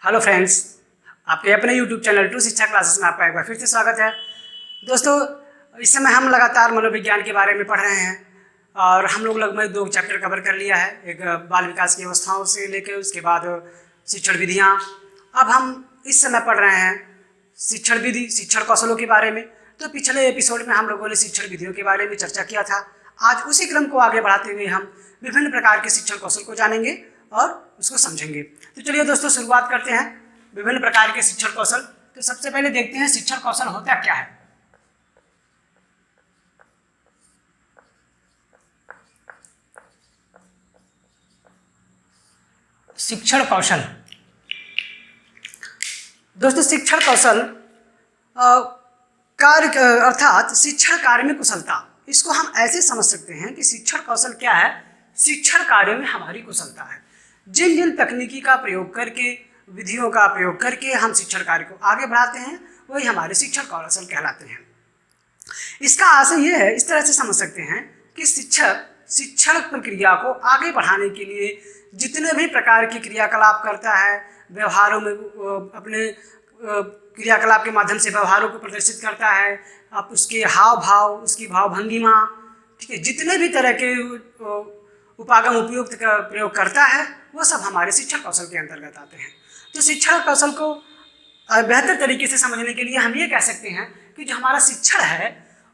Hello friends, आपके अपने YouTube channel to शिक्षा क्लासेस में आपका एक बार फिर से स्वागत है। दोस्तों, इस समय हम लगातार मनोविज्ञान के बारे में पढ़ रहे हैं और हम लोग लगभग 2 चैप्टर कवर कर लिया है। एक बाल विकास की अवस्थाओं से लेकर उसके बाद शिक्षण विधियाँ। अब हम इस समय पढ़ रहे हैं शिक्षण विधि, शिक्षण कौशलों के बारे में। तो पिछले एपिसोड में हम लोगों ने शिक्षण विधियों के बारे में चर्चा किया था। आज उसी क्रम को आगे बढ़ाते हुए हम विभिन्न प्रकार के शिक्षण कौशल को जानेंगे और उसको समझेंगे। तो चलिए दोस्तों, शुरुआत करते हैं विभिन्न प्रकार के शिक्षण कौशल। तो सबसे पहले देखते हैं शिक्षण कौशल होता क्या है। शिक्षण कौशल, दोस्तों शिक्षण कौशल कार्य अर्थात शिक्षण कार्य में कुशलता। इसको हम ऐसे समझ सकते हैं कि शिक्षण कौशल क्या है? शिक्षण कार्य में हमारी कुशलता है। जिन जिन तकनीकी का प्रयोग करके, विधियों का प्रयोग करके हम शिक्षण कार्य को आगे बढ़ाते हैं, वही हमारे शिक्षण कौशल कहलाते हैं। इसका आशय यह है, इस तरह से समझ सकते हैं कि शिक्षक शिक्षण प्रक्रिया को आगे बढ़ाने के लिए जितने भी प्रकार की क्रियाकलाप करता है, व्यवहारों में अपने क्रियाकलाप के माध्यम से व्यवहारों को प्रदर्शित करता है, आप उसके हाव भाव, उसकी भावभंगिमा, ठीक है, जितने भी तरह के उपागम उपयुक्त का प्रयोग करता है, वो सब हमारे शिक्षण कौशल के अंतर्गत आते हैं। तो शिक्षण कौशल को बेहतर तरीके से समझने के लिए हम ये कह सकते हैं कि जो हमारा शिक्षण है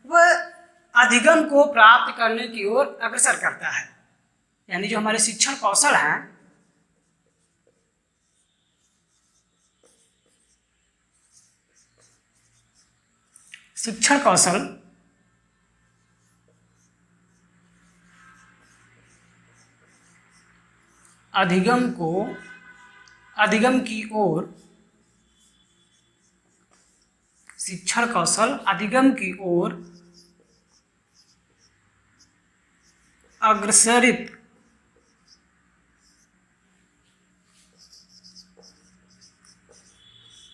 वह अधिगम को प्राप्त करने की ओर अग्रसर करता है। यानी जो हमारे शिक्षण कौशल हैं, शिक्षण कौशल अधिगम की ओर, शिक्षण कौशल अधिगम की ओर अग्रसरित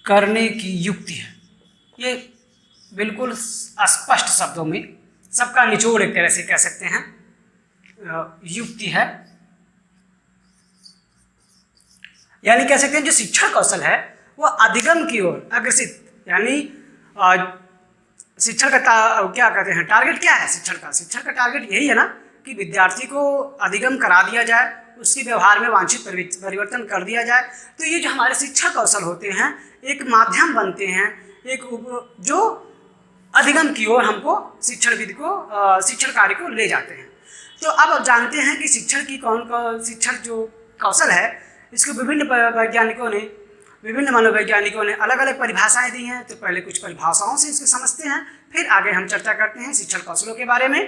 करने की युक्ति है। ये बिल्कुल स्पष्ट शब्दों में सबका निचोड़ एक तरह से कह सकते हैं, युक्ति है। यानी कह सकते हैं जो शिक्षण कौशल है वो अधिगम की ओर अग्रसित, यानी शिक्षण का क्या कहते हैं, टारगेट क्या है शिक्षण का? शिक्षण का टारगेट यही है ना कि विद्यार्थी को अधिगम करा दिया जाए, उसके व्यवहार में वांछित परिवर्तन कर दिया जाए। तो ये जो हमारे शिक्षण कौशल होते हैं एक माध्यम बनते हैं, एक जो अधिगम की ओर हमको शिक्षण विधि को, शिक्षण कार्य को ले जाते हैं। तो अब जानते हैं कि शिक्षण की शिक्षण जो कौशल है इसको विभिन्न वैज्ञानिकों ने, विभिन्न मनोवैज्ञानिकों ने अलग अलग परिभाषाएं दी हैं। तो पहले कुछ परिभाषाओं से इसको समझते हैं, फिर आगे हम चर्चा करते हैं शिक्षण कौशलों के बारे में।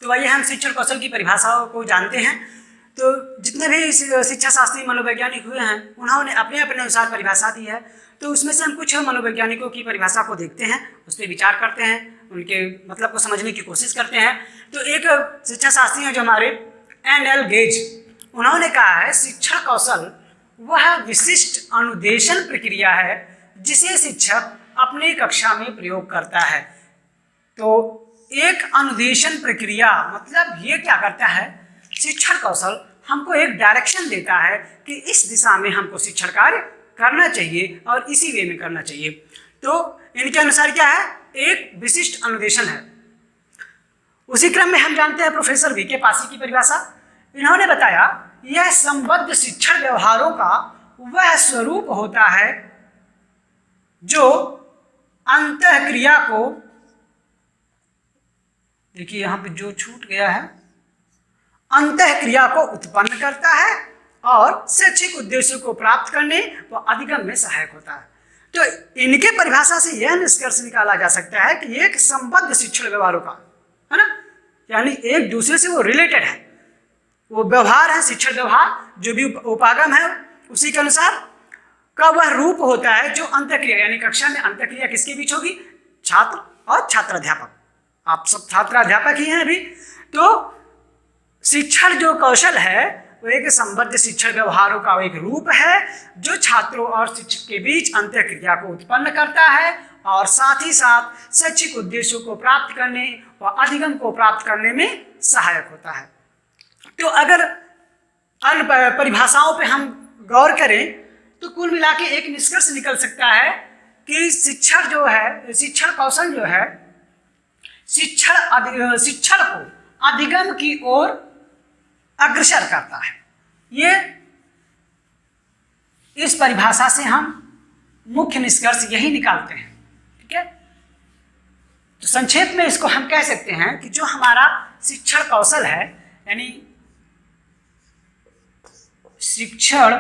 तो आइए हम शिक्षण कौशल की परिभाषाओं को जानते हैं। तो जितने भी शिक्षा शास्त्री मनोवैज्ञानिक हुए हैं उन्होंने अपने अपने अनुसार परिभाषा दी है। तो उसमें से हम कुछ मनोवैज्ञानिकों की परिभाषा को देखते हैं, उस पर विचार करते हैं, उनके मतलब को समझने की कोशिश करते हैं। तो एक शिक्षा शास्त्री हैं जो हमारे N.L. गेज, उन्होंने कहा है शिक्षण कौशल वह विशिष्ट अनुदेशन प्रक्रिया है जिसे शिक्षक अपनी कक्षा में प्रयोग करता है। तो एक अनुदेशन प्रक्रिया मतलब ये क्या करता है, शिक्षण कौशल हमको एक डायरेक्शन देता है कि इस दिशा में हमको शिक्षण कार्य करना चाहिए और इसी वे में करना चाहिए। तो इनके अनुसार क्या है, एक विशिष्ट अनुदेशन है। उसी क्रम में हम जानते हैं प्रोफेसर V.K. पासी की परिभाषा। इन्होंने बताया यह संबद्ध शिक्षण व्यवहारों का वह स्वरूप होता है जो अंतःक्रिया को, देखिए यहाँ पे जो छूट गया है, अंतःक्रिया को उत्पन्न करता है और शैक्षिक उद्देश्यों को प्राप्त करने व अधिगम में सहायक होता है। तो इनके परिभाषा से यह निष्कर्ष निकाला जा सकता है कि एक संबद्ध शिक्षण व्यवहारों का, है ना, यानी एक दूसरे से वो रिलेटेड है, वो व्यवहार है, शिक्षण व्यवहार जो भी उपागम है उसी के अनुसार का वह रूप होता है जो अंतःक्रिया, यानी कक्षा में अंतःक्रिया किसके बीच होगी, छात्र और छात्राध्यापक। आप सब छात्राध्यापक ही हैं अभी। तो शिक्षण जो कौशल है वो एक संबद्ध शिक्षण व्यवहारों का एक रूप है जो छात्रों और शिक्षक के बीच अंतःक्रिया को उत्पन्न करता है और साथ ही साथ शैक्षिक उद्देश्यों को प्राप्त करने व अधिगम को प्राप्त करने में सहायक होता है। तो अगर अन्य परिभाषाओं पे हम गौर करें तो कुल मिला के एक निष्कर्ष निकल सकता है कि शिक्षण जो है, शिक्षण कौशल जो है शिक्षण को अधिगम की ओर अग्रसर करता है। ये इस परिभाषा से हम मुख्य निष्कर्ष यही निकालते हैं। ठीक है, तो संक्षेप में इसको हम कह सकते हैं कि जो हमारा शिक्षण कौशल है, यानी शिक्षण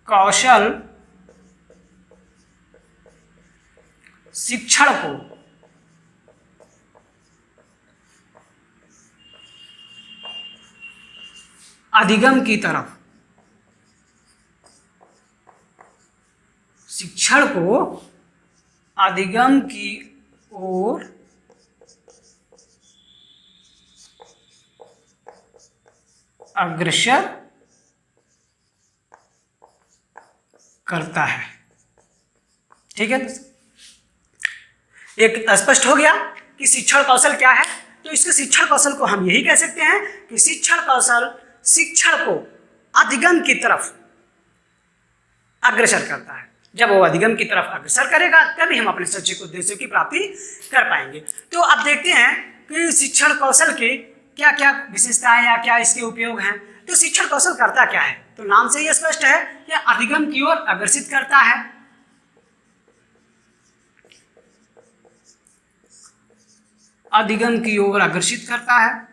कौशल शिक्षण को अधिगम की तरफ, शिक्षण को अधिगम की ओर अग्रसर करता है। ठीक है, एक स्पष्ट हो गया कि शिक्षण कौशल क्या है। तो इसके शिक्षण कौशल को हम यही कह सकते हैं कि शिक्षण कौशल शिक्षण को अधिगम की तरफ अग्रसर करता है। जब वो अधिगम की तरफ अग्रसर करेगा तभी हम अपने शैक्षिक उद्देश्यों की प्राप्ति कर पाएंगे। तो अब देखते हैं कि शिक्षण कौशल के क्या क्या विशेषताएं या क्या इसके उपयोग हैं। तो शिक्षण कौशल करता क्या है, तो नाम से ही स्पष्ट है कि अधिगम की ओर अग्रसित करता है। अधिगम की ओर अग्रसित करता है।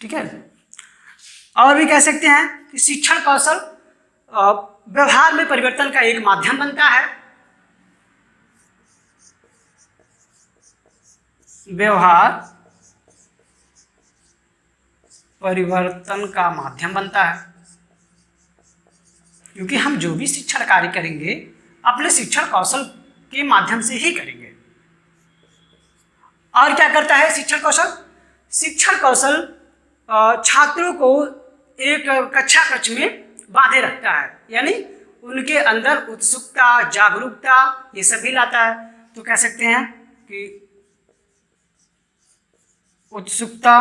ठीक है, और भी कह सकते हैं कि शिक्षण कौशल व्यवहार में परिवर्तन का एक माध्यम बनता है। व्यवहार परिवर्तन का माध्यम बनता है, क्योंकि हम जो भी शिक्षण कार्य करेंगे अपने शिक्षण कौशल के माध्यम से ही करेंगे। और क्या करता है शिक्षण कौशल? शिक्षण कौशल छात्रों को एक कक्षा कक्ष में बांधे रखता है, यानी उनके अंदर उत्सुकता, जागरूकता ये सभी लाता है। तो कह सकते हैं कि उत्सुकता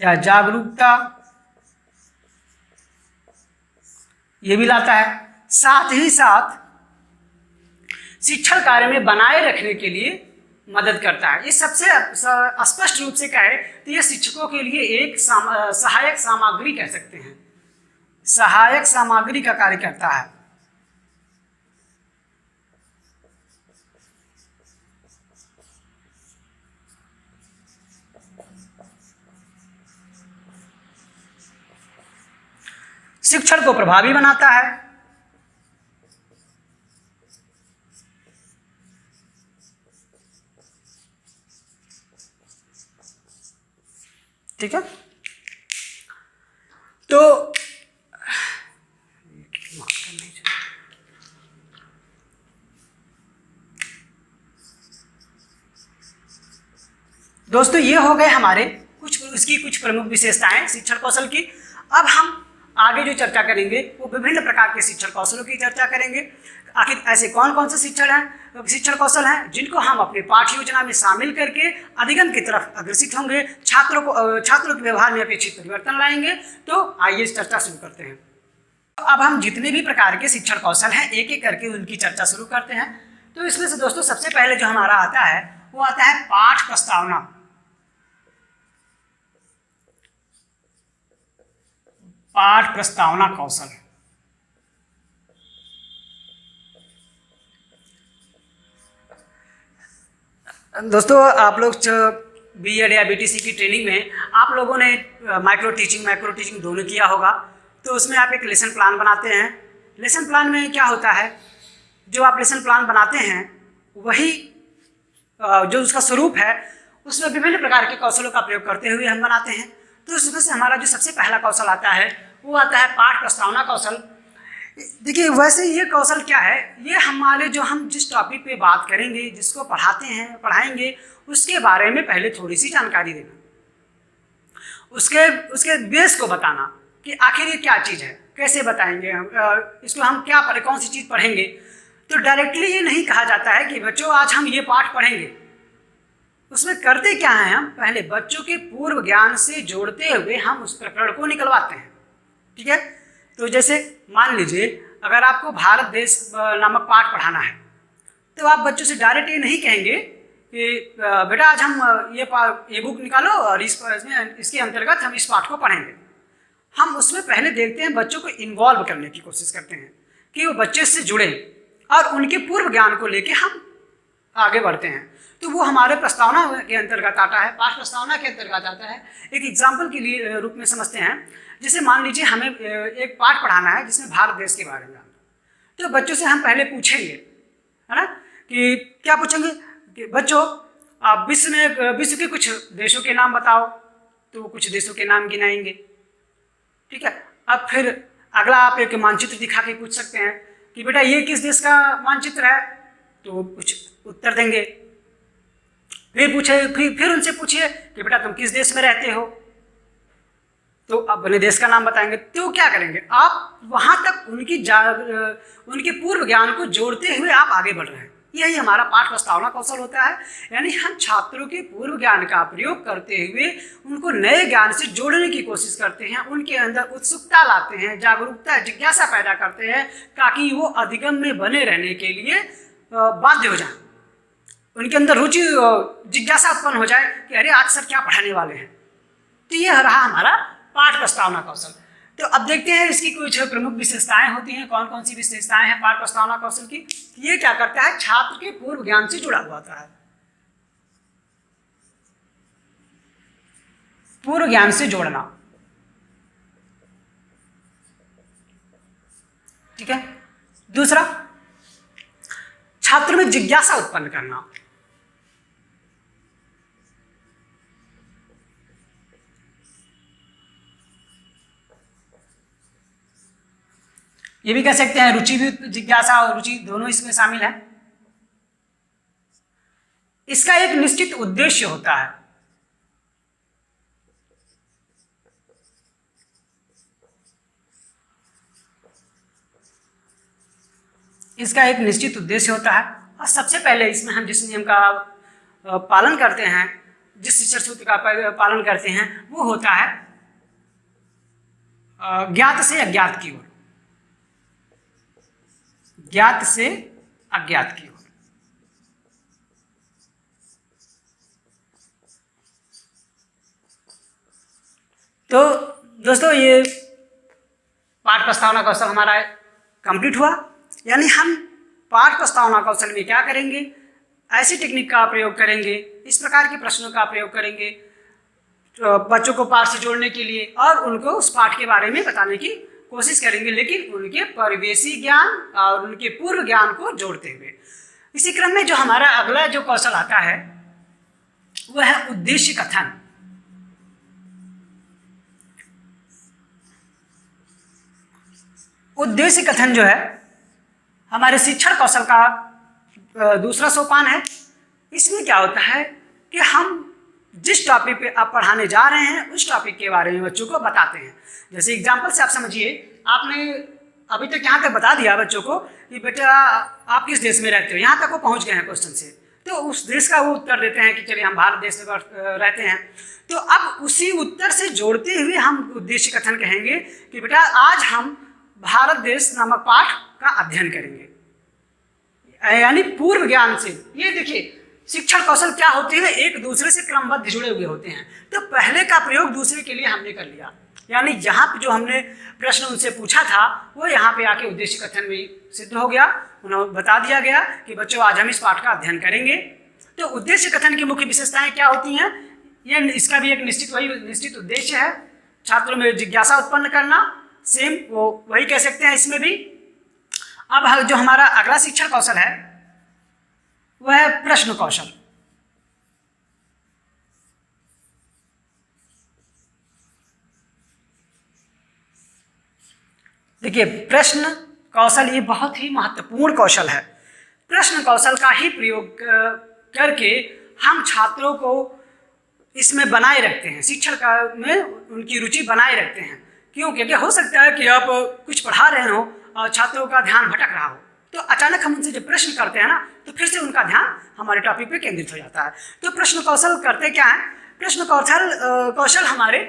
या जागरूकता ये भी लाता है। साथ ही साथ शिक्षण कार्य में बनाए रखने के लिए मदद करता है। ये सबसे स्पष्ट रूप से कहे तो ये शिक्षकों के लिए एक सहायक सामग्री कह सकते हैं, सहायक सामग्री का कार्य करता है। शिक्षण को प्रभावी बनाता है। ठीक है, तो दोस्तों ये हो गए हमारे उसकी कुछ प्रमुख विशेषताएं शिक्षण कौशल की। अब हम आगे जो चर्चा करेंगे वो विभिन्न प्रकार के शिक्षण कौशलों की चर्चा करेंगे। आखिर ऐसे कौन कौन से शिक्षण कौशल हैं जिनको हम अपने पाठ्य योजना में शामिल करके अधिगम की तरफ अग्रसित होंगे, छात्रों के व्यवहार में अपेक्षित परिवर्तन लाएंगे। तो आइए इस चर्चा शुरू करते हैं। अब हम जितने भी प्रकार के शिक्षण कौशल हैं एक एक करके उनकी चर्चा शुरू करते हैं। तो इसमें से दोस्तों सबसे पहले जो हमारा आता है वो आता है पाठ प्रस्तावना। पाठ प्रस्तावना कौशल। दोस्तों आप लोग बीएड या बीटीसी की ट्रेनिंग में आप लोगों ने माइक्रो टीचिंग दोनों किया होगा। तो उसमें आप एक लेसन प्लान बनाते हैं। लेसन प्लान में क्या होता है, जो आप लेसन प्लान बनाते हैं वही जो उसका स्वरूप है उसमें विभिन्न प्रकार के कौशलों का प्रयोग करते हुए हम बनाते हैं। तो उसमें से हमारा जो सबसे पहला कौशल आता है वो आता है पाठ प्रस्तावना कौशल। देखिए वैसे ये कौशल क्या है, ये हमारे जो हम जिस टॉपिक पे बात करेंगे, जिसको पढ़ाएंगे उसके बारे में पहले थोड़ी सी जानकारी देना, उसके बेस को बताना कि आखिर ये क्या चीज़ है, कैसे बताएंगे हम इसको, हम क्या कौन सी चीज़ पढ़ेंगे। तो डायरेक्टली ये नहीं कहा जाता है कि बच्चों आज हम ये पाठ पढ़ेंगे, उसमें करते क्या है, हम पहले बच्चों के पूर्व ज्ञान से जोड़ते हुए हम उस प्रकरण को निकलवाते हैं। ठीक है, तो जैसे मान लीजिए अगर आपको भारत देश नामक पाठ पढ़ाना है, तो आप बच्चों से डायरेक्ट ये नहीं कहेंगे कि बेटा आज हम ये बुक निकालो और इसके अंतर्गत हम इस पाठ को पढ़ेंगे। हम उसमें पहले देखते हैं, बच्चों को इन्वॉल्व करने की कोशिश करते हैं कि वो बच्चे से जुड़े और उनके पूर्व ज्ञान को लेके हम आगे बढ़ते हैं। तो वो हमारे प्रस्तावना के अंतर्गत आता है, पाठ प्रस्तावना के अंतर्गत आता है। एक एग्जाम्पल के लिए रूप में समझते हैं, जैसे मान लीजिए हमें एक पाठ पढ़ाना है जिसमें भारत देश के बारे में, तो बच्चों से हम पहले पूछेंगे, है ना, कि क्या पूछेंगे कि बच्चों आप विश्व के कुछ देशों के नाम बताओ, तो कुछ देशों के नाम गिनाएंगे। ठीक है, अब फिर अगला आप एक मानचित्र दिखा के पूछ सकते हैं कि बेटा ये किस देश का मानचित्र है, तो कुछ उत्तर देंगे। फिर उनसे पूछिए कि बेटा तुम किस देश में रहते हो, तो अपने देश का नाम बताएंगे। तो क्या करेंगे, आप वहां तक उनके पूर्व ज्ञान को जोड़ते हुए आप आगे बढ़ रहे हैं। यही हमारा पाठ प्रस्तावना कौशल होता है, यानी हम छात्रों के पूर्व ज्ञान का प्रयोग करते हुए उनको नए ज्ञान से जोड़ने की कोशिश करते हैं, उनके अंदर उत्सुकता लाते हैं, जागरूकता, जिज्ञासा पैदा करते हैं, ताकि वो अधिगम में बने रहने के लिए बाध्य हो जाए, उनके अंदर रुचि जिज्ञासा उत्पन्न हो जाए कि अरे आज सर क्या पढ़ाने वाले हैं। तो ये रहा हमारा पाठ प्रस्तावना कौशल। तो अब देखते हैं इसकी कुछ प्रमुख विशेषताएं होती हैं। कौन कौन सी विशेषताएं हैं पाठ प्रस्तावना कौशल की? ये क्या करता है, छात्र के पूर्व ज्ञान से जुड़ा हुआ होता है, पूर्व ज्ञान से जोड़ना। ठीक है, दूसरा, छात्र में जिज्ञासा उत्पन्न करना। ये भी कह सकते हैं रुचि भी, जिज्ञासा और रुचि दोनों इसमें शामिल है। इसका एक निश्चित उद्देश्य होता है। इसका एक निश्चित उद्देश्य होता है और सबसे पहले इसमें हम जिस नियम का पालन करते हैं, जिस शिक्षण सूत्र का पालन करते हैं, वो होता है ज्ञात से अज्ञात की ओर, ज्ञात से अज्ञात की ओर। तो दोस्तों ये पाठ प्रस्तावना कौशल हमारा कंप्लीट हुआ। यानी हम पाठ प्रस्तावना कौशल में क्या करेंगे, ऐसी टेक्निक का प्रयोग करेंगे, इस प्रकार के प्रश्नों का प्रयोग करेंगे बच्चों को पाठ से जोड़ने के लिए और उनको उस पाठ के बारे में बताने की कोशिश करेंगे, लेकिन उनके परिवेशी ज्ञान और उनके पूर्व ज्ञान को जोड़ते हुए। इसी क्रम में जो हमारा अगला जो कौशल आता है वह है उद्देश्य कथन। उद्देश्य कथन जो है हमारे शिक्षण कौशल का दूसरा सोपान है। इसमें क्या होता है कि हम जिस टॉपिक पे आप पढ़ाने जा रहे हैं उस टॉपिक के बारे में बच्चों को बताते हैं। जैसे एग्जाम्पल से आप समझिए, आपने अभी तक यहाँ तक बता दिया बच्चों को कि बेटा आप किस देश में रहते हो, यहाँ तक वो पहुँच गए हैं क्वेश्चन से, तो उस देश का वो उत्तर देते हैं कि चलिए हम भारत देश में रहते हैं। तो अब उसी उत्तर से जोड़ते हुए हम उद्देश्य कथन कहेंगे कि बेटा आज हम भारत देश नामक पाठ का अध्ययन करेंगे, यानी पूर्व ज्ञान से। ये देखिए शिक्षण कौशल क्या होते हैं, एक दूसरे से क्रमबद्ध जुड़े हुए होते हैं। तो पहले का प्रयोग दूसरे के लिए हमने कर लिया, यानी यहाँ पे जो हमने प्रश्न उनसे पूछा था वो यहाँ पे आके उद्देश्य कथन में सिद्ध हो गया। उन्हें बता दिया गया कि बच्चों आज हम इस पाठ का अध्ययन करेंगे। तो उद्देश्य कथन की मुख्य विशेषताएं क्या होती हैं, ये इसका भी एक निश्चित उद्देश्य है, छात्रों में जिज्ञासा उत्पन्न करना। सेम वो वही कह सकते हैं इसमें भी। अब जो हमारा अगला शिक्षण कौशल है वह है प्रश्न कौशल। देखिए प्रश्न कौशल ये बहुत ही महत्वपूर्ण कौशल है। प्रश्न कौशल का ही प्रयोग करके हम छात्रों को इसमें बनाए रखते हैं, शिक्षण का में उनकी रुचि बनाए रखते हैं। क्यों? क्योंकि हो सकता है कि आप कुछ पढ़ा रहे हो और छात्रों का ध्यान भटक रहा हो, तो अचानक हम उनसे जब प्रश्न करते हैं ना, तो फिर से उनका ध्यान हमारे टॉपिक पे केंद्रित हो जाता है। तो प्रश्न कौशल करते क्या है? प्रश्न कौशल हमारे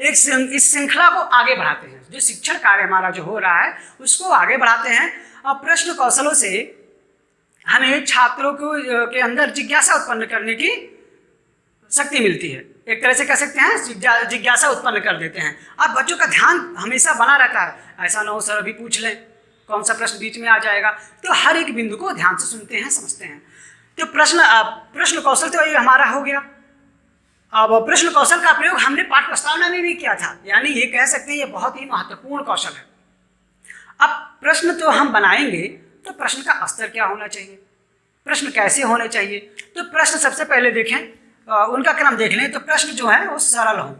इस श्रृंखला को आगे बढ़ाते हैं। जो शिक्षण कार्य हमारा जो हो रहा है उसको आगे बढ़ाते हैं। और प्रश्न कौशलों से हमें छात्रों को के अंदर जिज्ञासा उत्पन्न करने की शक्ति मिलती है। एक तरह से कह सकते हैं जिज्ञासा उत्पन्न कर देते हैं। अब बच्चों का ध्यान हमेशा बना रहता है, ऐसा ना हो सर अभी पूछ लें, कौन सा प्रश्न बीच में आ जाएगा। तो हर एक बिंदु को ध्यान से सुनते हैं, समझते हैं। तो प्रश्न कौशल तो ये हमारा हो गया। अब प्रश्न कौशल का प्रयोग हमने पाठ प्रस्तावना में भी किया था, यानी ये कह सकते हैं ये बहुत ही महत्वपूर्ण कौशल है। अब प्रश्न तो हम बनाएंगे तो प्रश्न का स्तर क्या होना चाहिए, प्रश्न कैसे होने चाहिए। तो प्रश्न सबसे पहले देखें, उनका क्रम देख लें। तो प्रश्न जो है वो सरल हो,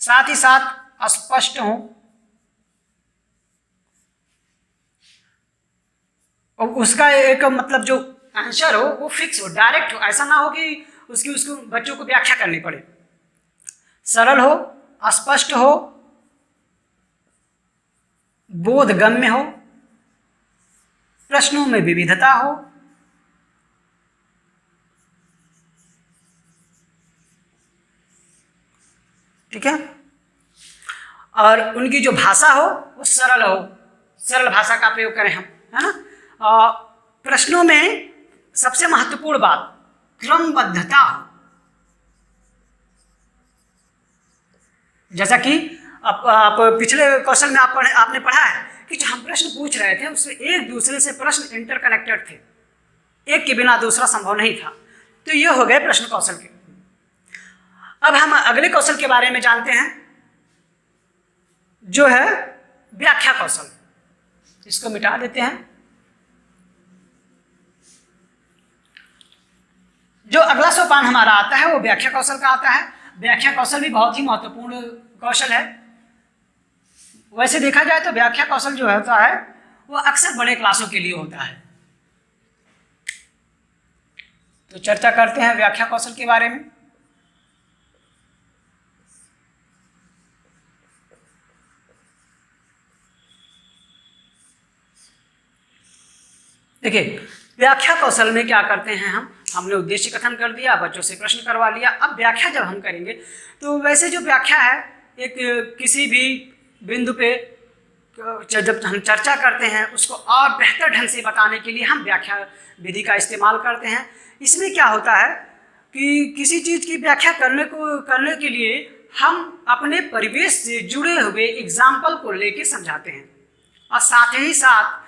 साथ ही साथ स्पष्ट हो, और उसका एक मतलब जो आंसर हो वो फिक्स हो, डायरेक्ट हो। ऐसा ना हो कि उसको बच्चों को व्याख्या करनी पड़े। सरल हो, स्पष्ट हो, बोधगम्य हो, प्रश्नों में विविधता हो, ठीक है, और उनकी जो भाषा हो वो सरल हो, सरल भाषा का प्रयोग करें हम, है ना। प्रश्नों में सबसे महत्वपूर्ण बात क्रमबद्धता हो। जैसा कि आप पिछले कौशल में आपने पढ़ा है कि जो हम प्रश्न पूछ रहे थे उसमें एक दूसरे से प्रश्न इंटरकनेक्टेड थे, एक के बिना दूसरा संभव नहीं था। तो ये हो गए प्रश्न कौशल के। अब हम अगले कौशल के बारे में जानते हैं, जो है व्याख्या कौशल। इसको मिटा देते हैं। जो अगला सोपान हमारा आता है वो व्याख्या कौशल का आता है। व्याख्या कौशल भी बहुत ही महत्वपूर्ण कौशल है। वैसे देखा जाए तो व्याख्या कौशल जो होता है वो अक्सर बड़े क्लासों के लिए होता है। तो चर्चा करते हैं व्याख्या कौशल के बारे में। देखिए, व्याख्या कौशल में क्या करते हैं हमने उद्देश्य कथन कर दिया, बच्चों से प्रश्न करवा लिया। अब व्याख्या जब हम करेंगे तो वैसे जो व्याख्या है एक किसी भी बिंदु पे जब हम चर्चा करते हैं उसको और बेहतर ढंग से बताने के लिए हम व्याख्या विधि का इस्तेमाल करते हैं। इसमें क्या होता है कि किसी चीज़ की व्याख्या करने के लिए हम अपने परिवेश से जुड़े हुए एग्जाम्पल को लेके समझाते हैं, और साथ ही साथ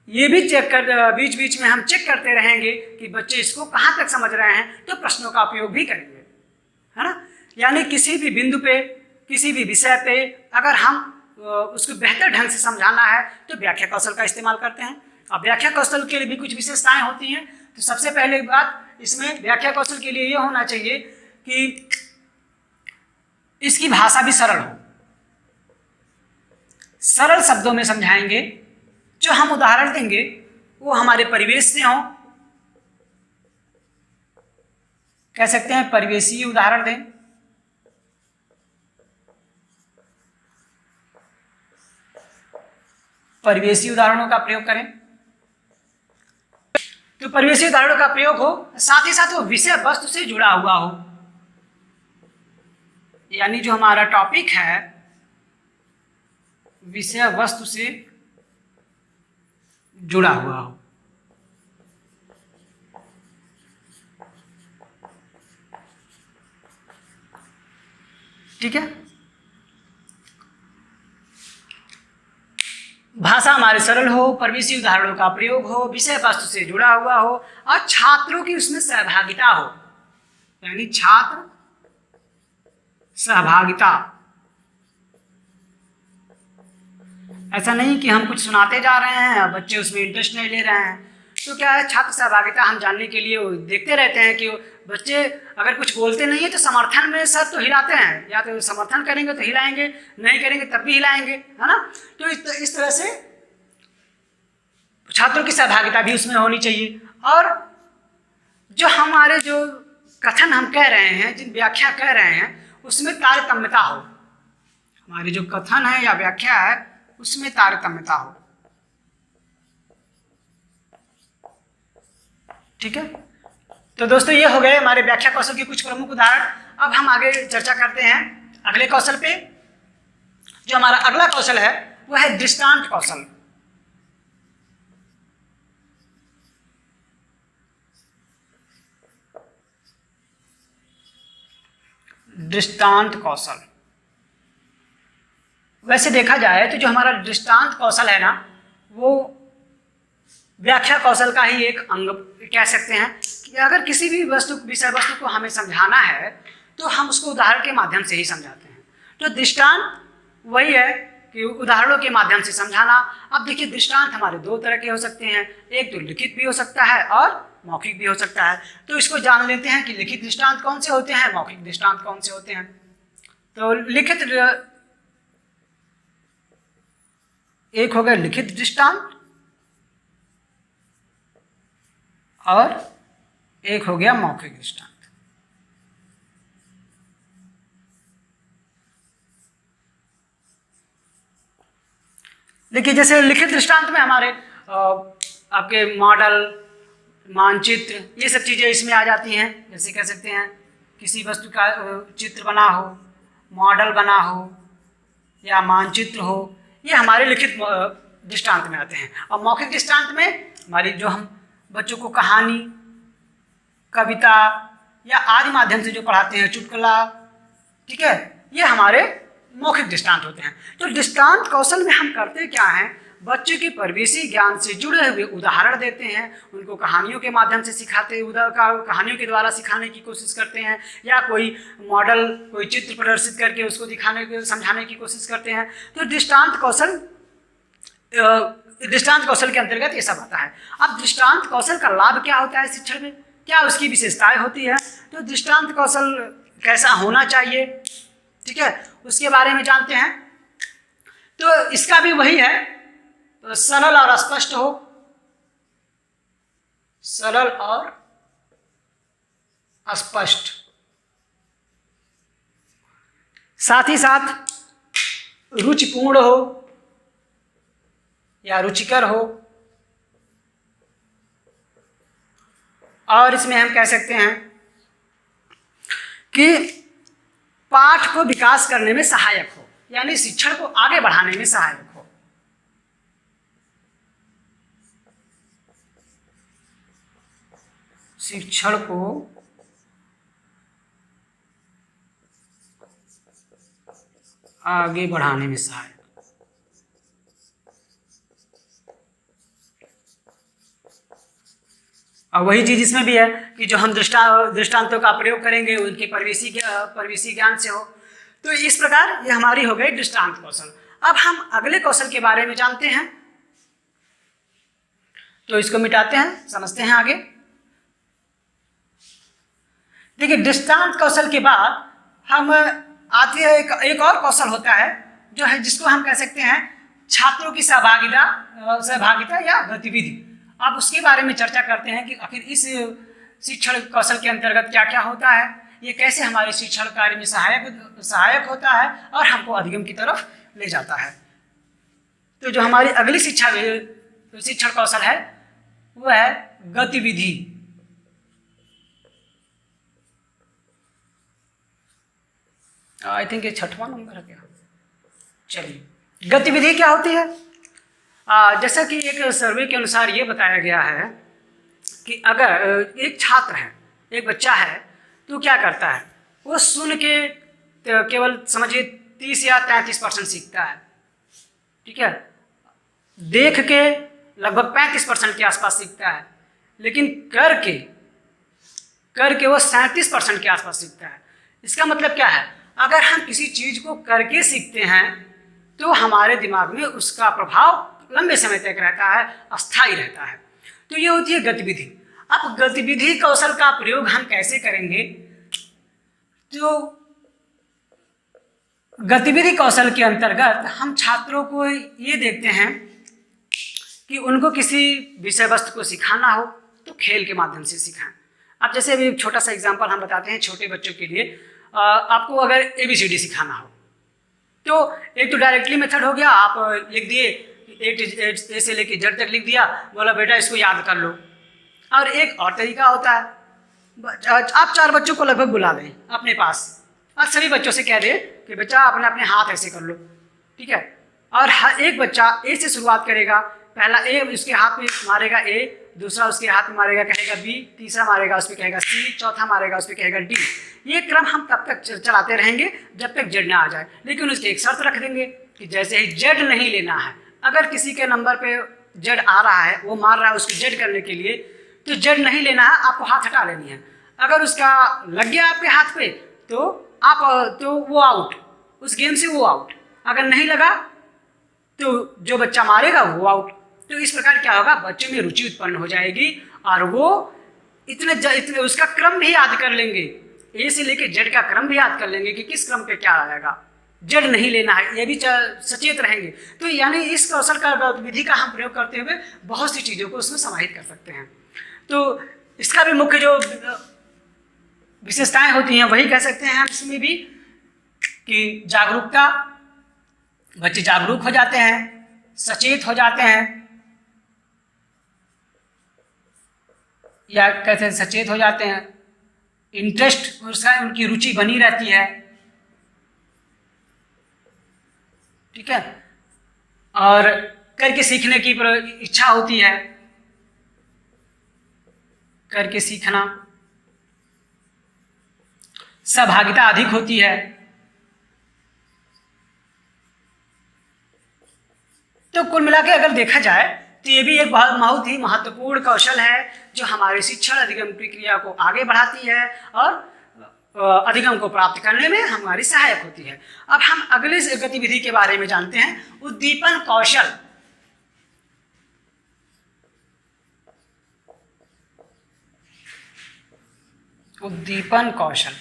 ये भी बीच बीच में हम चेक करते रहेंगे कि बच्चे इसको कहाँ तक समझ रहे हैं। तो प्रश्नों का उपयोग भी करेंगे, है ना। यानी किसी भी बिंदु पे, किसी भी विषय पे अगर हम उसको बेहतर ढंग से समझाना है तो व्याख्या कौशल का इस्तेमाल करते हैं। अब व्याख्या कौशल के लिए भी कुछ विशेषताएं होती हैं। तो सबसे पहले बात इसमें व्याख्या कौशल के लिए ये होना चाहिए कि इसकी भाषा भी सरल हो। सरल शब्दों में समझाएंगे, जो हम उदाहरण देंगे वो हमारे परिवेश से हों। कह सकते हैं परिवेशीय उदाहरण दें, परिवेशीय उदाहरणों का प्रयोग करें। तो परिवेशीय उदाहरणों का प्रयोग हो, साथ ही साथ वो विषय वस्तु से जुड़ा हुआ हो। यानी जो हमारा टॉपिक है विषय वस्तु से जुड़ा हुआ हो। ठीक है, भाषा हमारी सरल हो, परिवेशीय उदाहरणों का प्रयोग हो, विषय वस्तु से जुड़ा हुआ हो, और छात्रों की उसमें सहभागिता हो। यानी छात्र सहभागिता। ऐसा नहीं कि हम कुछ सुनाते जा रहे हैं और बच्चे उसमें इंटरेस्ट नहीं ले रहे हैं। तो क्या है, छात्र सहभागिता हम जानने के लिए देखते रहते हैं कि बच्चे अगर कुछ बोलते नहीं है तो समर्थन में सर तो हिलाते हैं, या तो समर्थन करेंगे तो हिलाएंगे, नहीं करेंगे तब भी हिलाएंगे, है ना। तो इस तरह से छात्रों की सहभागिता भी उसमें होनी चाहिए। और जो हमारे जो कथन हम कह रहे हैं, जिन व्याख्या कह रहे हैं, उसमें तारतम्यता हो। हमारी जो कथन है या व्याख्या है उसमें तारतम्यता हो। ठीक है, तो दोस्तों ये हो गए हमारे व्याख्या कौशल के कुछ प्रमुख उदाहरण। अब हम आगे चर्चा करते हैं अगले कौशल पे। जो हमारा अगला कौशल है वो है दृष्टांत कौशल। दृष्टांत कौशल, वैसे देखा जाए तो जो हमारा दृष्टांत कौशल है ना, वो व्याख्या कौशल का ही एक अंग कह सकते हैं। कि अगर किसी भी विषय वस्तु को हमें समझाना है तो हम उसको उदाहरण के माध्यम से ही समझाते हैं। तो दृष्टांत वही है कि उदाहरणों के माध्यम से समझाना। अब देखिए, दृष्टांत हमारे दो तरह के हो सकते हैं, एक तो लिखित भी हो सकता है और मौखिक भी हो सकता है। तो इसको जान लेते हैं कि लिखित दृष्टांत कौन से होते हैं, मौखिक दृष्टांत कौन से होते हैं। तो लिखित, एक हो गया लिखित दृष्टांत और एक हो गया मौखिक दृष्टांत। देखिए, जैसे लिखित दृष्टांत में हमारे आपके मॉडल, मानचित्र, ये सब चीज़ें इसमें आ जाती हैं। जैसे कह सकते हैं किसी वस्तु का चित्र बना हो, मॉडल बना हो या मानचित्र हो, ये हमारे लिखित दृष्टांत में आते हैं। और मौखिक दृष्टांत में हमारी जो हम बच्चों को कहानी, कविता या आदि माध्यम से जो पढ़ाते हैं, चुटकुला, ठीक है, ये हमारे मौखिक दृष्टांत होते हैं। तो दृष्टांत कौशल में हम करते क्या हैं, बच्चे के परिवेशी ज्ञान से जुड़े हुए उदाहरण देते हैं, उनको कहानियों के माध्यम से सिखाते, कहानियों के द्वारा सिखाने की कोशिश करते हैं, या कोई मॉडल, कोई चित्र प्रदर्शित करके उसको समझाने की कोशिश करते हैं। तो दृष्टांत कौशल के अंतर्गत ये सब आता है। अब दृष्टांत कौशल का लाभ क्या होता है शिक्षण में, क्या उसकी विशेषताएं होती है, तो दृष्टांत कौशल कैसा होना चाहिए, ठीक है, उसके बारे में जानते हैं। तो इसका भी वही है, तो सरल और स्पष्ट हो, सरल और स्पष्ट, साथ ही साथ रुचिपूर्ण हो या रुचिकर हो। और इसमें हम कह सकते हैं कि पाठ को विकास करने में सहायक हो, यानी शिक्षण को आगे बढ़ाने में सहायक हो। शिक्षण को आगे बढ़ाने में सहायक। और वही चीज इसमें भी है कि जो हम दृष्टांतों का प्रयोग करेंगे उनके परिवेशी ज्ञान से हो। तो इस प्रकार ये हमारी हो गई दृष्टांत कौशल। अब हम अगले कौशल के बारे में जानते हैं, तो इसको मिटाते हैं, समझते हैं आगे। देखिए, दृष्टांत कौशल के बाद हम आते हैं एक और कौशल होता है, जो है जिसको हम कह सकते हैं छात्रों की सहभागिता या गतिविधि। अब उसके बारे में चर्चा करते हैं कि आखिर इस शिक्षण कौशल के अंतर्गत क्या क्या होता है, ये कैसे हमारे शिक्षण कार्य में सहायक होता है और हमको अधिगम की तरफ ले जाता है। तो जो हमारी अगली शिक्षण कौशल है वो है गतिविधि। आई थिंक ये 6वां नंबर है क्या। चलिए, गतिविधि क्या होती है। जैसा कि एक सर्वे के अनुसार ये बताया गया है कि अगर एक छात्र है, एक बच्चा है, तो क्या करता है, वो सुन के केवल समझिए 30 या 33% सीखता है, ठीक है, देख के लगभग 35% के आसपास सीखता है, लेकिन करके वो 37% के आसपास सीखता है। इसका मतलब क्या है, अगर हम किसी चीज़ को करके सीखते हैं तो हमारे दिमाग में उसका प्रभाव लंबे समय तक रहता है, अस्थायी रहता है। तो ये होती है गतिविधि। अब गतिविधि कौशल का प्रयोग हम कैसे करेंगे, तो गतिविधि कौशल के अंतर्गत हम छात्रों को ये देखते हैं कि उनको किसी विषय वस्तु को सिखाना हो तो खेल के माध्यम से सिखाएं। अब जैसे अभी एक छोटा सा एग्जांपल हम बताते हैं छोटे बच्चों के लिए। आपको अगर ABCD सिखाना हो, तो एक तो डायरेक्टली मेथड हो गया, आप लिख दिए ए से लेके जेड तक लिख दिया, बोला बेटा इसको याद कर लो। और एक और तरीका होता है, आप 4 बच्चों को लगभग बुला लें अपने पास और सभी बच्चों से कह दें कि बच्चा अपने अपने हाथ ऐसे कर लो, ठीक है। और हर एक बच्चा ए से शुरुआत करेगा, पहला ए उसके हाथ में मारेगा ए, दूसरा उसके हाथ में मारेगा कहेगा बी, तीसरा मारेगा उस पर कहेगा सी, चौथा मारेगा उस पर कहेगा डी। ये क्रम हम तब तक चलाते रहेंगे जब तक जेड ना आ जाए, लेकिन उसकी एक शर्त रख देंगे कि जैसे ही जेड नहीं लेना है, अगर किसी के नंबर पे जेड आ रहा है, वो मार रहा है उसको जेड करने के लिए, तो जेड नहीं लेना है, आपको हाथ हटा लेनी है। अगर उसका लग गया आपके हाथ पे तो वो आउट, उस गेम से वो आउट। अगर नहीं लगा तो जो बच्चा मारेगा वो आउट। तो इस प्रकार क्या होगा, बच्चों में रुचि उत्पन्न हो जाएगी और वो इतने उसका क्रम भी याद कर लेंगे, ए से लेके जेड का क्रम भी याद कर लेंगे कि किस क्रम पे क्या आएगा, जेड नहीं लेना है, ये भी सचेत रहेंगे। तो यानी इस कौशल का विधि का हम प्रयोग करते हुए बहुत सी चीज़ों को उसमें समाहित कर सकते हैं। तो इसका भी मुख्य जो विशेषताएं होती हैं वही कह सकते हैं हम इसमें भी कि जागरूकता, बच्चे जागरूक हो जाते हैं, सचेत हो जाते हैं, या कहते हैं सचेत हो जाते हैं, इंटरेस्ट उसका उनकी रुचि बनी रहती है, ठीक है, और करके सीखने की इच्छा होती है, करके सीखना, सहभागिता अधिक होती है। तो कुल मिला के अगर देखा जाए तो ये भी एक बहुत ही महत्वपूर्ण कौशल है जो हमारे शिक्षण अधिगम प्रक्रिया को आगे बढ़ाती है और अधिगम को प्राप्त करने में हमारी सहायक होती है। अब हम अगले गतिविधि के बारे में जानते हैं, उद्दीपन कौशल। उद्दीपन कौशल,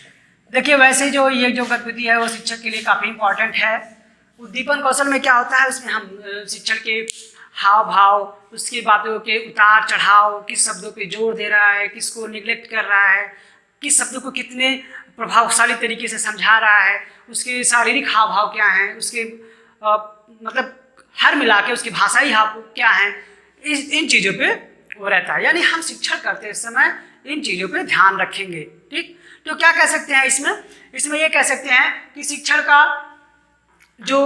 देखिए वैसे जो ये जो गतिविधि है वो शिक्षक के लिए काफ़ी इंपॉर्टेंट है। उद्दीपन कौशल में क्या होता है, उसमें हम शिक्षण के हाव भाव, उसकी बातों के उतार चढ़ाव, किस शब्दों पे जोर दे रहा है, किसको निगलेक्ट कर रहा है, किस शब्द को कितने प्रभावशाली तरीके से समझा रहा है, उसके शारीरिक हाव भाव क्या हैं, उसके मतलब हर मिला के उसकी भाषाई हाव क्या हैं, इन चीज़ों पे वो रहता है। यानी हम शिक्षण करते समय इन चीज़ों पे ध्यान रखेंगे, ठीक। तो क्या कह सकते हैं इसमें ये कह सकते हैं कि शिक्षण का जो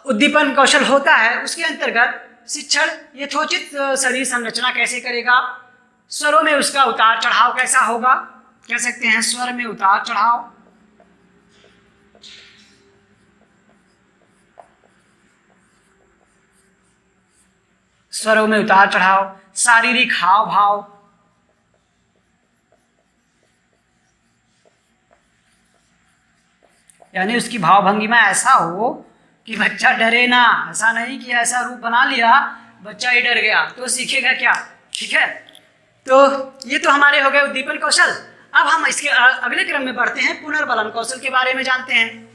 उद्दीपन कौशल होता है उसके अंतर्गत शिक्षण यथोचित शरीर संरचना कैसे करेगा, स्वरों में उसका उतार चढ़ाव कैसा होगा, कह सकते हैं स्वर में उतार चढ़ाव, स्वरों में उतार चढ़ाव, शारीरिक हाव भाव, यानी उसकी भाव भंगिमा ऐसा हो कि बच्चा डरे ना, ऐसा नहीं कि ऐसा रूप बना लिया बच्चा ही डर गया तो सीखेगा क्या, ठीक है। तो ये तो हमारे हो गए उद्दीपन कौशल। अब हम इसके अगले क्रम में बढ़ते हैं, पुनर्बलन कौशल के बारे में जानते हैं।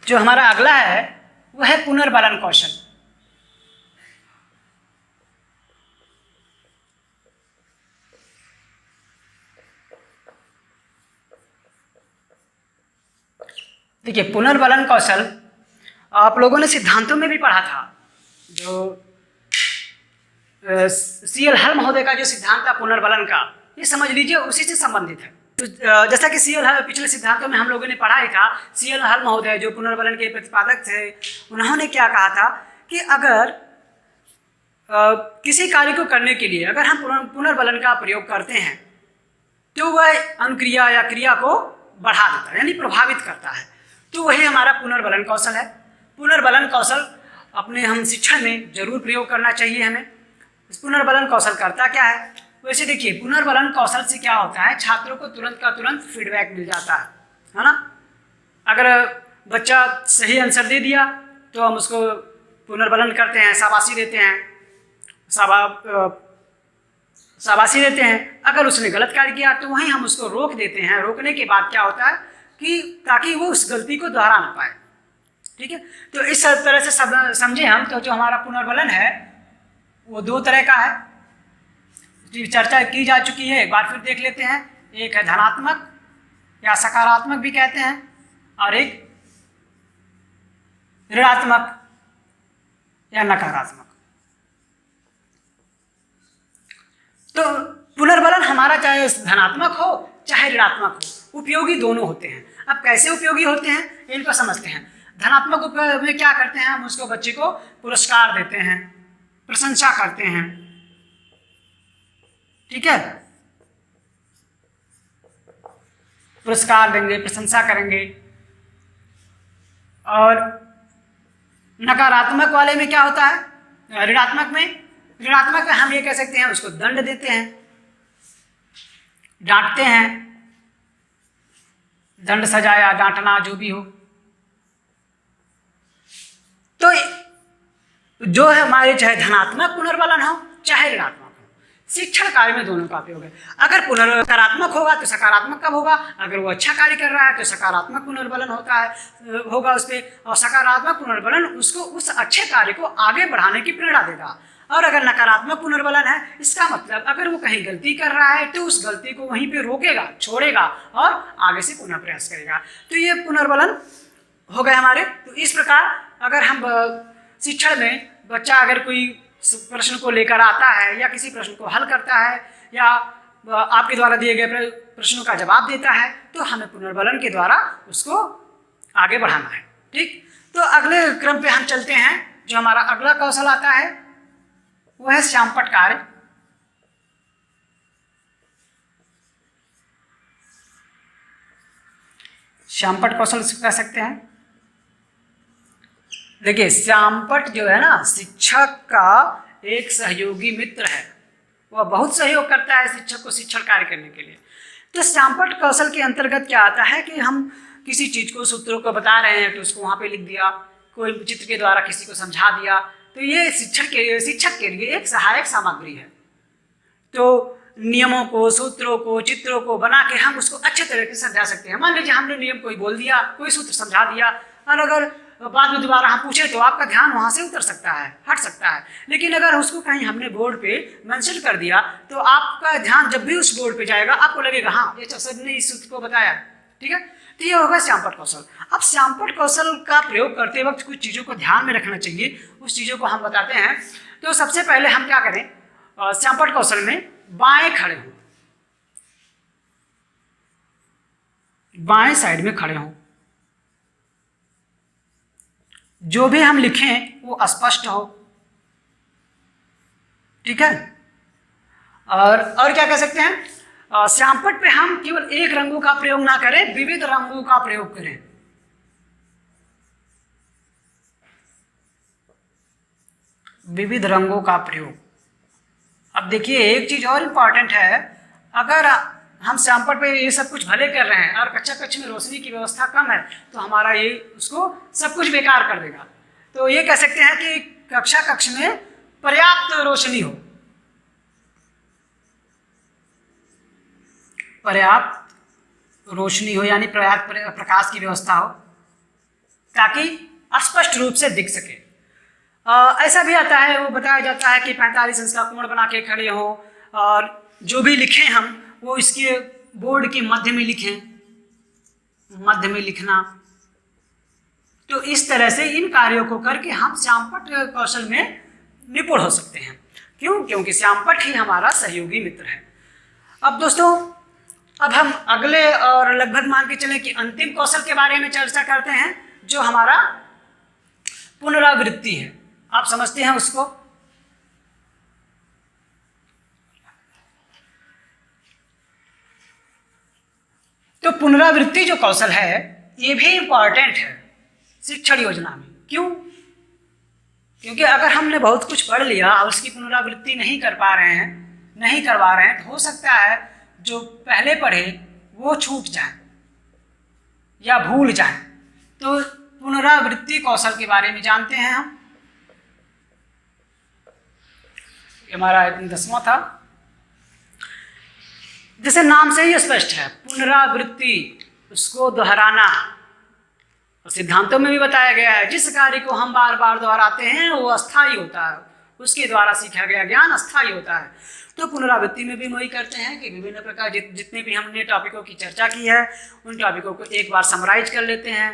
जो हमारा अगला है वो है पुनर्बलन कौशल। देखिए पुनर्बलन कौशल आप लोगों ने सिद्धांतों में भी पढ़ा था, जो CL हल महोदय का जो सिद्धांत था पुनर्बलन का, ये समझ लीजिए उसी से संबंधित है। तो जैसा कि CL हल पिछले सिद्धांतों में हम लोगों ने पढ़ा ही था, CL हल महोदय जो पुनर्बलन के प्रतिपादक थे, उन्होंने क्या कहा था कि अगर किसी कार्य को करने के लिए अगर हम पुनर्बलन का प्रयोग करते हैं तो वह अनुक्रिया या क्रिया को बढ़ा देता है, यानी प्रभावित करता है। तो वही हमारा पुनर्बलन कौशल है। पुनर्बलन कौशल अपने हम शिक्षण में जरूर प्रयोग करना चाहिए हमें। इस पुनर्बलन कौशल करता क्या है, वैसे देखिए पुनर्बलन कौशल से क्या होता है, छात्रों को तुरंत का तुरंत फीडबैक मिल जाता है ना। अगर बच्चा सही आंसर दे दिया तो हम उसको पुनर्बलन करते हैं, शाबाशी देते हैं, शाबाशी देते हैं। अगर उसने गलत कार्य किया तो वहीं हम उसको रोक देते हैं। रोकने के बाद क्या होता है कि ताकि वो उस गलती को दोहरा ना पाए, ठीक है। तो इस तरह से समझे हम तो जो हमारा पुनर्बलन है वो 2 तरह का है। की चर्चा की जा चुकी है, एक बार फिर देख लेते हैं। एक है धनात्मक या सकारात्मक भी कहते हैं, और एक ऋणात्मक या नकारात्मक। तो पुनर्बलन हमारा चाहे धनात्मक हो चाहे ऋणात्मक हो, उपयोगी दोनों होते हैं। अब कैसे उपयोगी होते हैं इनको समझते हैं। धनात्मक में क्या करते हैं, हम उसको बच्चे को पुरस्कार देते हैं, प्रशंसा करते हैं, ठीक है, पुरस्कार देंगे, प्रशंसा करेंगे। और नकारात्मक वाले में क्या होता है, ऋणात्मक में हम ये कह सकते हैं उसको दंड देते हैं, डांटते हैं, दंड सजाया, डांटना, जो भी हो। तो जो है हमारे चाहे धनात्मक पुनर्बलन हो चाहे ऋणात्मक हो, शिक्षण कार्य में दोनों का उपयोग है। अगर सकारात्मक होगा तो सकारात्मक कब होगा, अगर वो अच्छा कार्य कर रहा है तो सकारात्मक पुनर्बलन होगा उस पर, और सकारात्मक पुनर्बलन उसको उस अच्छे कार्य को आगे बढ़ाने की प्रेरणा देगा। और अगर नकारात्मक पुनर्बलन है, इसका मतलब अगर वो कहीं गलती कर रहा है तो उस गलती को वहीं पे रोकेगा, छोड़ेगा और आगे से पुनः प्रयास करेगा। तो ये पुनर्बलन हो गए हमारे। तो इस प्रकार अगर हम शिक्षण में बच्चा अगर कोई प्रश्न को लेकर आता है या किसी प्रश्न को हल करता है या आपके द्वारा दिए गए प्रश्नों का जवाब देता है, तो हमें पुनर्बलन के द्वारा उसको आगे बढ़ाना है। ठीक, तो अगले क्रम पे हम चलते हैं। जो हमारा अगला कौशल आता है वो है श्यामपट्ट कार्य। श्यामपट्ट कौशल कह सकते हैं। देखिए, श्यामपट्ट जो है ना, शिक्षक का एक सहयोगी मित्र है। वह बहुत सहयोग करता है शिक्षक को शिक्षण कार्य करने के लिए। तो श्यामपट्ट कौशल के अंतर्गत क्या आता है कि हम किसी चीज को, सूत्रों को बता रहे हैं तो उसको वहां पे लिख दिया, कोई चित्र के द्वारा किसी को समझा दिया, तो ये शिक्षक के लिए एक सहायक सामग्री है। तो नियमों को, सूत्रों को, चित्रों को बना के हम उसको अच्छे तरीके से समझा सकते हैं। मान लीजिए हमने नियम कोई बोल दिया, कोई सूत्र समझा दिया, और अगर बाद में दोबारा हम पूछे तो आपका ध्यान वहां से उतर सकता है, हट सकता है। लेकिन अगर उसको कहीं हमने बोर्ड पे मेंशन कर दिया तो आपका ध्यान जब भी उस बोर्ड पे जाएगा आपको लगेगा हाँ ये सर ने इस सूत्र को बताया। ठीक है, तो ये होगा श्यामपट्ट कौशल। अब श्यामपट्ट कौशल का प्रयोग करते वक्त कुछ चीज़ों को ध्यान में रखना चाहिए, उस चीज़ों को हम बताते हैं। तो सबसे पहले हम क्या करें, श्यामपट्ट कौशल में बाएं खड़े हों, बाएं साइड में खड़े हों, जो भी हम लिखें वो स्पष्ट हो। ठीक है, और क्या कह सकते हैं, श्यामपट्ट पे हम केवल एक रंगों का प्रयोग ना करें, विविध रंगों का प्रयोग करें। विविध रंगों का प्रयोग। अब देखिए, एक चीज और इम्पॉर्टेंट है, अगर हम श्यामपट्ट पे ये सब कुछ भले कर रहे हैं और कक्षा कक्ष में रोशनी की व्यवस्था कम है तो हमारा ये उसको सब कुछ बेकार कर देगा। तो ये कह सकते हैं कि कक्षा कक्ष में पर्याप्त रोशनी हो, पर्याप्त रोशनी हो, यानी पर्याप्त प्रकाश की व्यवस्था हो ताकि स्पष्ट रूप से दिख सके। ऐसा भी आता है, वो बताया जाता है कि 45 अंश का कोण बना के खड़े हो और जो भी लिखें हम वो इसके बोर्ड के मध्य में लिखें, मध्य में लिखना। तो इस तरह से इन कार्यों को करके हम श्यामपट्ट कौशल में निपुण हो सकते हैं। क्यों? क्योंकि श्यामपट्ट ही हमारा सहयोगी मित्र है। अब दोस्तों, अब हम अगले और लगभग मान के चलें कि अंतिम कौशल के बारे में चर्चा करते हैं, जो हमारा पुनरावृत्ति है। आप समझते हैं उसको? तो पुनरावृत्ति जो कौशल है ये भी इंपॉर्टेंट है शिक्षण योजना में। क्यों? क्योंकि अगर हमने बहुत कुछ पढ़ लिया और उसकी पुनरावृत्ति नहीं करवा रहे हैं तो हो सकता है जो पहले पढ़े वो छूट जाए या भूल जाए। तो पुनरावृत्ति कौशल के बारे में जानते हैं हम। हमारा 10वां था। जैसे नाम से ही स्पष्ट है, पुनरावृत्ति, उसको दोहराना। और सिद्धांतों में भी बताया गया है, जिस कार्य को हम बार बार दोहराते हैं वो अस्थायी होता है, उसके द्वारा सीखा गया ज्ञान अस्थायी होता है। तो पुनरावृत्ति में भी वही करते हैं कि विभिन्न प्रकार जितने भी हमने टॉपिकों की चर्चा की है उन टॉपिकों को एक बार समराइज कर लेते हैं।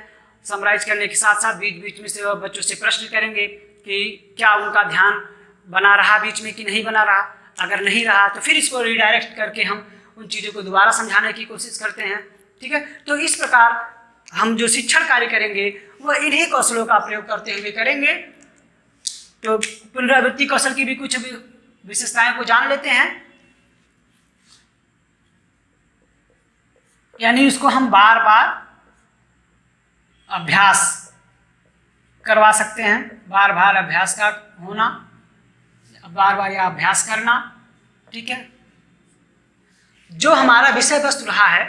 समराइज करने के साथ साथ बीच बीच में से बच्चों से प्रश्न करेंगे कि क्या उनका ध्यान बना रहा बीच में कि नहीं बना रहा। अगर नहीं रहा तो फिर इसको रिडायरेक्ट करके हम उन चीज़ों को दोबारा समझाने की कोशिश करते हैं। ठीक है, तो इस प्रकार हम जो शिक्षण कार्य करेंगे वह इन्हीं कौशलों का प्रयोग करते हुए करेंगे। तो पुनरावृत्ति कौशल की भी कुछ विशेषताएं को जान लेते हैं। यानी उसको हम बार बार अभ्यास करवा सकते हैं, बार बार अभ्यास का होना, बार बार या अभ्यास करना। ठीक है, जो हमारा विषय वस्तु रहा है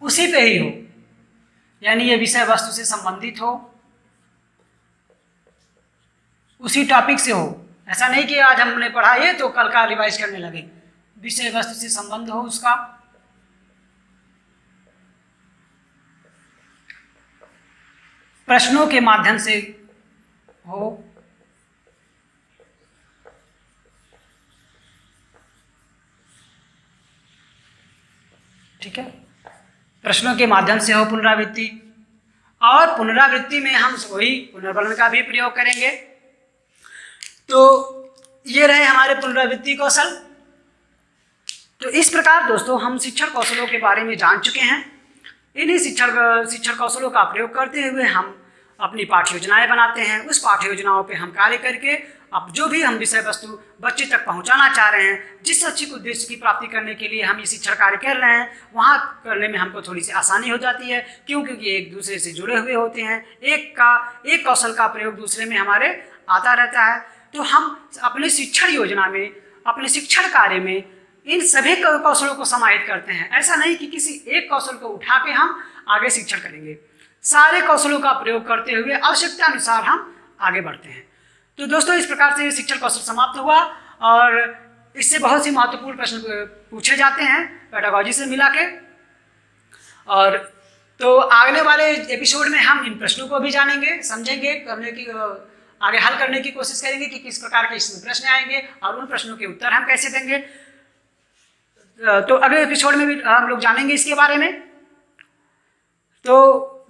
उसी पे ही हो, यानी ये विषय वस्तु से संबंधित हो, उसी टॉपिक से हो। ऐसा नहीं कि आज हमने पढ़ा ये तो कल का रिवाइज करने लगे, विषय वस्तु से संबंध हो उसका। प्रश्नों के माध्यम से हो, ठीक है, प्रश्नों के माध्यम से हो पुनरावृत्ति। और पुनरावृत्ति में हम वही पुनर्वलन का भी प्रयोग करेंगे। तो ये रहे हमारे पुनरावृत्ति कौशल। तो इस प्रकार दोस्तों हम शिक्षण कौशलों के बारे में जान चुके हैं। इन्हीं शिक्षण कौशलों का प्रयोग करते हुए हम अपनी पाठ्य योजनाएं बनाते हैं। उस पाठ्य योजनाओं पे हम कार्य करके अब जो भी हम विषय वस्तु बच्चे तक पहुंचाना चाह रहे हैं, जिस शैक्षिक उद्देश्य की प्राप्ति करने के लिए हम ये शिक्षण कार्य कर रहे हैं, वहाँ करने में हमको थोड़ी सी आसानी हो जाती है। क्यों? क्योंकि एक दूसरे से जुड़े हुए होते हैं, एक कौशल का प्रयोग दूसरे में हमारे आता रहता है। तो हम अपने शिक्षण योजना में, अपने शिक्षण कार्य में इन सभी कौशलों को समाहित करते हैं। ऐसा नहीं कि किसी एक कौशल को उठा के हम आगे शिक्षण करेंगे, सारे कौशलों का प्रयोग करते हुए आवश्यकता अनुसार हम आगे बढ़ते हैं। तो दोस्तों इस प्रकार से शिक्षण कौशल समाप्त हुआ और इससे बहुत सी महत्वपूर्ण प्रश्न पूछे जाते हैं पेडागोजी से मिला के। और तो आगे वाले एपिसोड में हम इन प्रश्नों को भी जानेंगे, समझेंगे, आगे हल करने की कोशिश करेंगे कि किस प्रकार के इसमें प्रश्न आएंगे और उन प्रश्नों के उत्तर हम कैसे देंगे। तो अगले एपिसोड में भी हम लोग जानेंगे इसके बारे में। तो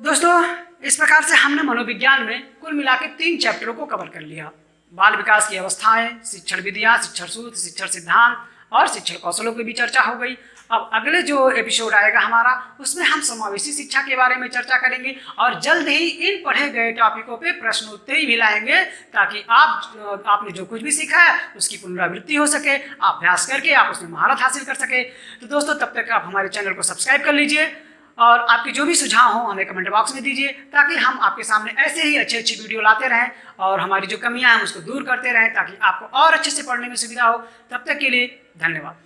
दोस्तों इस प्रकार से हमने मनोविज्ञान में कुल मिला के 3 चैप्टरों को कवर कर लिया। बाल विकास की अवस्थाएं, शिक्षण विधियाँ, शिक्षण सूत्र, शिक्षण सिद्धांत और शिक्षण कौशलों की भी चर्चा हो गई। अब अगले जो एपिसोड आएगा हमारा, उसमें हम समावेशी शिक्षा के बारे में चर्चा करेंगे और जल्द ही इन पढ़े गए टॉपिकों पे प्रश्न उत्तरी भी लाएंगे, ताकि आपने जो कुछ भी सीखा है उसकी पुनरावृत्ति हो सके, अभ्यास करके आप उसमें महारत हासिल कर सके। तो दोस्तों तब तक आप हमारे चैनल को सब्सक्राइब कर लीजिए और आपके जो भी सुझाव हो हमें कमेंट बॉक्स में दीजिए, ताकि हम आपके सामने ऐसे ही अच्छी अच्छी वीडियो लाते रहें और हमारी जो कमियां हैं उसको दूर करते रहें, ताकि आपको और अच्छे से पढ़ने में सुविधा हो। तब तक के लिए धन्यवाद।